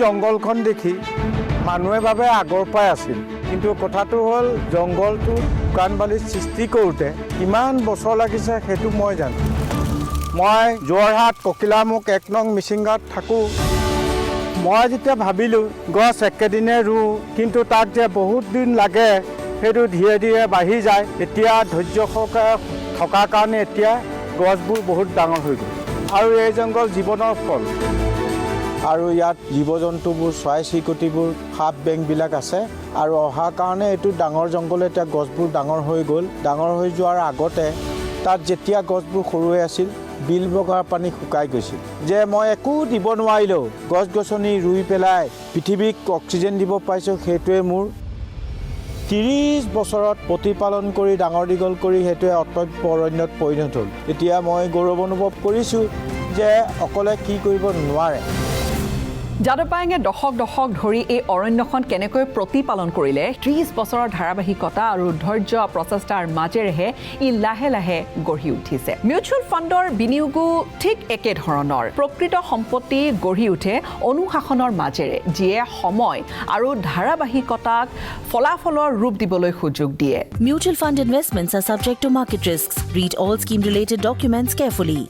জংঘলখন দেখি মানুহে ভাবে আগৰ পৰাই আছিল কিন্তু কথাটো হ'ল জংঘলটো শুকান বালিৰ সৃষ্টি কৰোঁতে কিমান বছৰ লাগিছে সেইটো মই জানো মই যোৰহাট ককিলামুখ 1 নং মিচিংগাঁৱত থাকোঁ মই যেতিয়া ভাবিলোঁ গছ একেদিনে ৰুওঁ কিন্তু তাক যে বহুত দিন লাগে সেইটো ধীৰে ধীৰে বাঢ়ি যায় এতিয়া ধৈৰ্য সহকাৰে থকাৰ কাৰণে এতিয়া গছবোৰ বহুত ডাঙৰ হৈ গ'ল আৰু এই জংঘল জীৱনৰ ফল আৰু ইয়াত জীৱ জন্তুবোৰ চৰাই চিৰিকটিবোৰ সাপ বেংবিলাক আছে আৰু অহাৰ কাৰণে এইটো ডাঙৰ জংঘল এতিয়া গছবোৰ ডাঙৰ হৈ গ'ল ডাঙৰ হৈ যোৱাৰ আগতে তাত যেতিয়া গছবোৰ সৰু হৈ আছিল বিল বগাৰ পানী শুকাই গৈছিল যে মই একো দিব নোৱাৰিলেও গছ গছনি ৰুই পেলাই পৃথিৱীক অক্সিজেন দিব পাৰিছোঁ সেইটোৱে মোৰ 30 বছৰত প্ৰতিপালন কৰি ডাঙৰ দীঘল কৰি সেইটোৱে অটব্য অৰণ্যত পৰিণত হ'ল এতিয়া মই গৌৰৱ অনুভৱ কৰিছোঁ যে অকলে কি কৰিব নোৱাৰে যাদৱ পায়েঙে দশক ধৰি এই অৰণ্যখন কেনেকৈ প্ৰতিপালন কৰিলে 30 বছৰৰ ধাৰাবাহিকতা আৰু ধৈৰ্য প্ৰচেষ্টাৰ মাজেৰেহে ই লাহে লাহে গঢ়ি উঠিছে মিউচুৱেল ফাণ্ডৰ বিনিয়োগো ঠিক একে ধৰণৰ প্ৰকৃত সম্পত্তি গঢ়ি উঠে অনুশাসনৰ মাজেৰে যিয়ে সময় আৰু ধাৰাবাহিকতাক ফলাফলৰ ৰূপ দিবলৈ সুযোগ দিয়ে Mutual fund investments are subject to market risks. Read all scheme related documents carefully.